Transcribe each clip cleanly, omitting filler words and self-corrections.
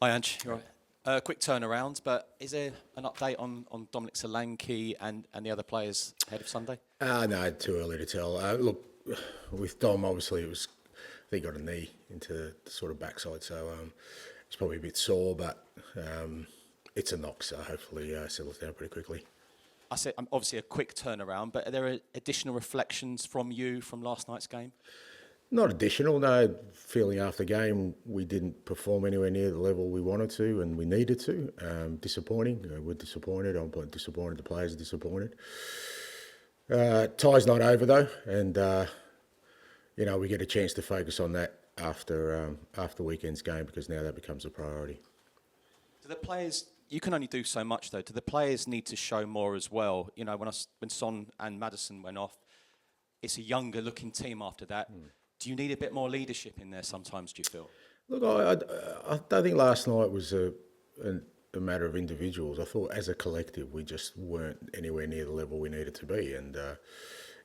Hi, Ange. You're right. Quick turnaround, but is there an update on Dominic Solanke and the other players ahead of Sunday? No, too early to tell. Look, with Dom, obviously, I think he got a knee into the sort of backside, so it's probably a bit sore, but it's a knock, so hopefully settles down pretty quickly. I said obviously a quick turnaround, but are there additional reflections from you from last night's game? Not additional, no. Feeling after game, we didn't perform anywhere near the level we wanted to and we needed to. Disappointing. We're disappointed. I'm disappointed. The players are disappointed. Tie's not over though, and we get a chance to focus on that after weekend's game because now that becomes a priority. Do the players? You can only do so much though. Do the players need to show more as well? You know, when Son and Maddison went off, it's a younger looking team after that. Do you need a bit more leadership in there sometimes, do you feel? Look, I don't think last night was a matter of individuals. I thought as a collective we just weren't anywhere near the level we needed to be. And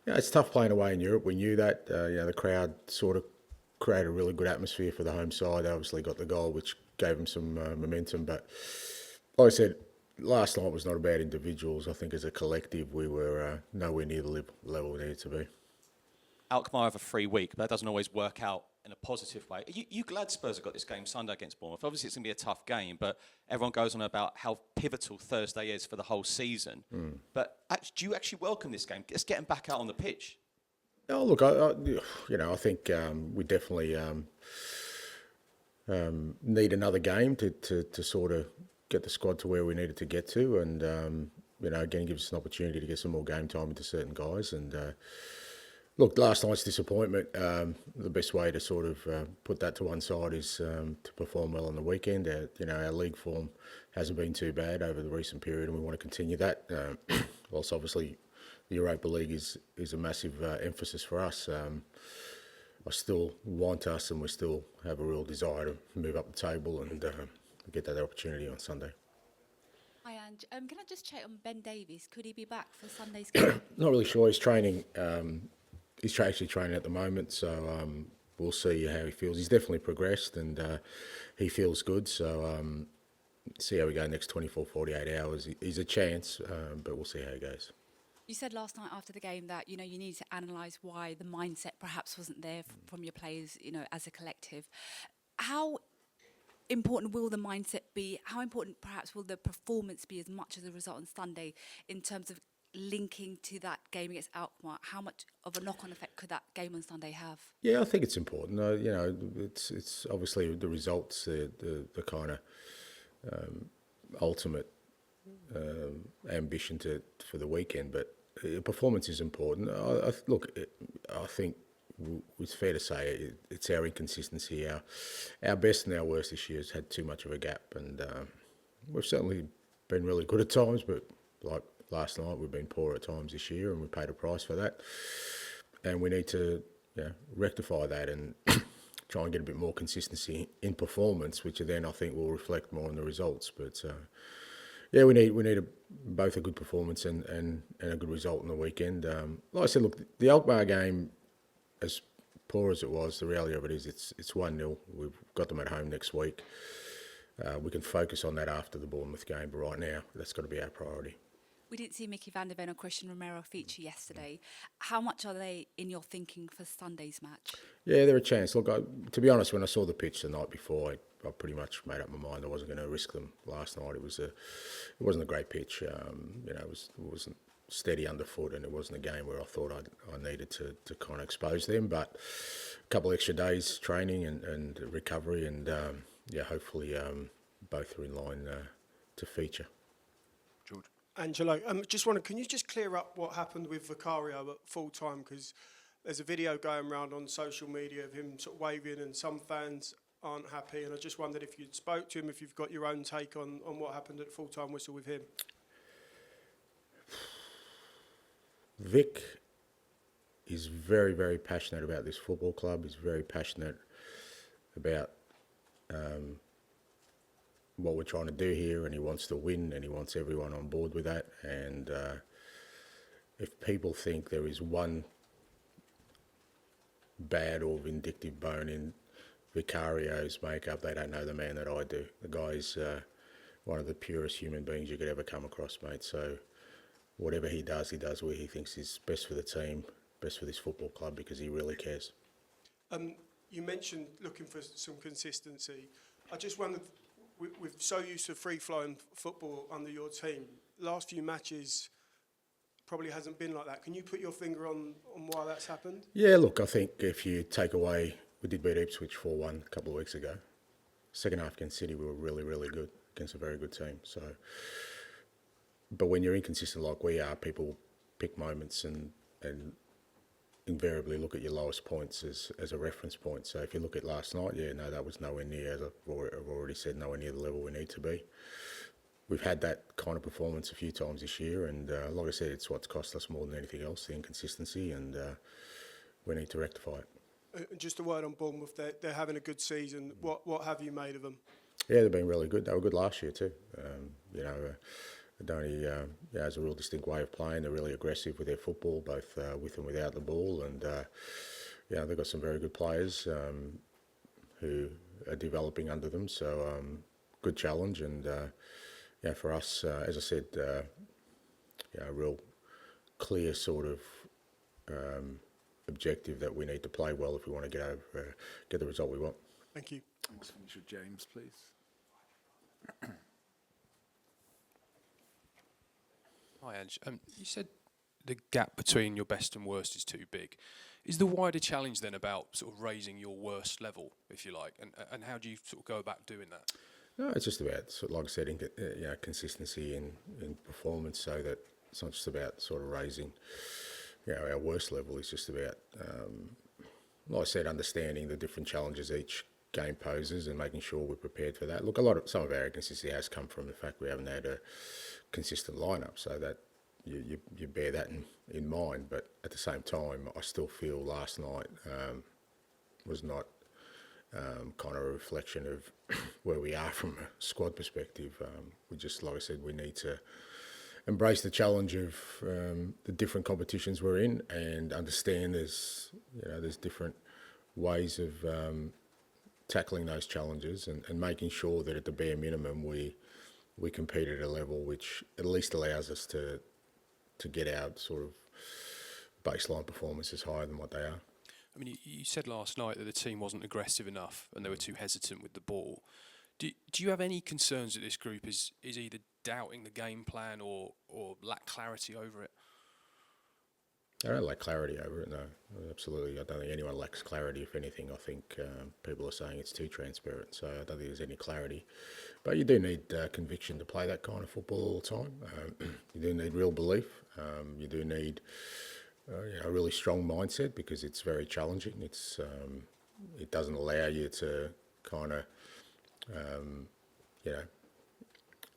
it's tough playing away in Europe. We knew that. The crowd sort of created a really good atmosphere for the home side. They obviously got the goal, which gave them some momentum. But like I said, last night was not about individuals. I think as a collective we were nowhere near the level we needed to be. Alkmaar have a free week, but that doesn't always work out in a positive way. You glad Spurs have got this game Sunday against Bournemouth? Obviously, it's going to be a tough game, but everyone goes on about how pivotal Thursday is for the whole season. But do you actually welcome this game? Let's get them back out on the pitch. Oh, look, I think we definitely need another game to sort of get the squad to where we needed to get to, and again, gives us an opportunity to get some more game time into certain guys. And look, last night's disappointment, the best way to sort of put that to one side is to perform well on the weekend. Our league form hasn't been too bad over the recent period and we want to continue that. Whilst obviously the Europa League is a massive emphasis for us, I still want us and we still have a real desire to move up the table and get that opportunity on Sunday. Hi, Ange. Can I just check on Ben Davies? Could he be back for Sunday's game? Not really sure. He's training. He's actually training at the moment, so we'll see how he feels. He's definitely progressed and he feels good, so see how we go next 24, 48 hours. He's a chance, but we'll see how it goes. You said last night after the game that, you need to analyse why the mindset perhaps wasn't there from your players, as a collective. How important will the mindset be? How important perhaps will the performance be as much as the result on Sunday in terms of linking to that game against Alkmaar? How much of a knock-on effect could that game on Sunday have? Yeah, I think it's important. It's obviously the results, the kind of ultimate ambition for the weekend, but performance is important. I think it's fair to say it's our inconsistency. Our best and our worst this year has had too much of a gap, and we've certainly been really good at times, but like last night, we've been poor at times this year, and we paid a price for that. And we need to rectify that and try and get a bit more consistency in performance, which then I think will reflect more on the results. But we need both a good performance and a good result on the weekend. Like I said, look, the Alkmaar game, as poor as it was, the reality of it is it's 1-0. We've got them at home next week. We can focus on that after the Bournemouth game, but right now, that's got to be our priority. We didn't see Mickey van der Ven or Christian Romero feature yesterday. How much are they in your thinking for Sunday's match? Yeah, they're a chance. Look, to be honest, when I saw the pitch the night before, I pretty much made up my mind I wasn't going to risk them last night. It wasn't a great pitch. It wasn't steady underfoot, and it wasn't a game where I thought I needed to kind of expose them. But a couple extra days training and recovery, and hopefully both are in line to feature. George. Angelo, can you just clear up what happened with Vicario at full time? Because there's a video going around on social media of him sort of waving, and some fans aren't happy. And I just wondered if you'd spoke to him, if you've got your own take on what happened at full-time whistle with him. Vic is very, very passionate about this football club. He's very passionate about what we're trying to do here, and he wants to win, and he wants everyone on board with that. And if people think there is one bad or vindictive bone in Vicario's makeup, they don't know the man that I do. The guy's one of the purest human beings you could ever come across, mate. So whatever he does where he thinks is best for the team, best for this football club, because he really cares. You mentioned looking for some consistency. I just wondered, we're so used to free-flowing football under your team. Last few matches probably hasn't been like that. Can you put your finger on why that's happened? Yeah, look, I think if you take away, we did beat Ipswich 4-1 a couple of weeks ago. Second half against City, we were really, really good against a very good team. So, but when you're inconsistent like we are, people pick moments and invariably look at your lowest points as a reference point. So if you look at last night, that was nowhere near, as I've already said, nowhere near the level we need to be. We've had that kind of performance a few times this year, and like I said, it's what's cost us more than anything else, the inconsistency, and we need to rectify it. Just a word on Bournemouth, they're having a good season. What have you made of them? Yeah, they've been really good. They were good last year too. Donny has a real distinct way of playing. They're really aggressive with their football, both with and without the ball, and they've got some very good players who are developing under them. So good challenge, and for us, as I said, a real clear sort of objective that we need to play well if we want to get the result we want. Thank you. Thanks. Finish with James, please. Hi, Ange. You said the gap between your best and worst is too big. Is the wider challenge then about sort of raising your worst level, if you like, and how do you sort of go about doing that? No, it's just about, like I said, consistency in performance, so that it's not just about sort of raising, our worst level. It's just about, like I said, understanding the different challenges each game poses and making sure we're prepared for that. Look, some of our inconsistency has come from the fact we haven't had a consistent lineup, so that you bear that in mind. But at the same time, I still feel last night was not kind of a reflection of where we are from a squad perspective. We just, like I said, we need to embrace the challenge of the different competitions we're in, and understand there's different ways of tackling those challenges, and making sure that at the bare minimum we compete at a level which at least allows us to get our sort of baseline performances higher than what they are. I mean, you said last night that the team wasn't aggressive enough and they were too hesitant with the ball. Do you have any concerns that this group is either doubting the game plan or lack clarity over it? I don't lack clarity over it, no. Absolutely. I don't think anyone lacks clarity. If anything, I think people are saying it's too transparent, so I don't think there's any clarity. But you do need conviction to play that kind of football all the time. You do need real belief. You do need a really strong mindset, because it's very challenging. It doesn't allow you to kind of,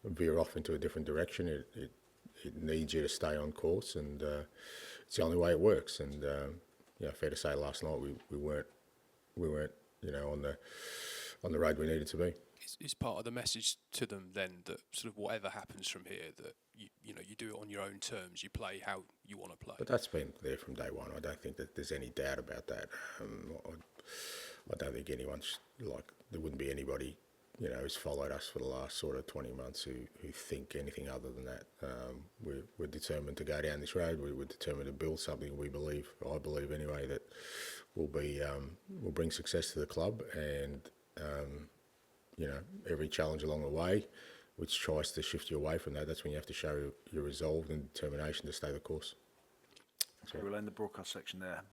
veer off into a different direction. It needs you to stay on course, and it's the only way it works. And fair to say, last night we weren't on the road we needed to be. Is part of the message to them then that sort of whatever happens from here, that you do it on your own terms, you play how you want to play? But that's been there from day one. I don't think that there's any doubt about that. I don't think anyone's there wouldn't be anybody who's followed us for the last sort of 20 months who think anything other than that. We're determined to go down this road. We're determined to build something I believe anyway, that will bring success to the club, and every challenge along the way which tries to shift you away from that, that's when you have to show your resolve and determination to stay the course. So we'll end the broadcast section there.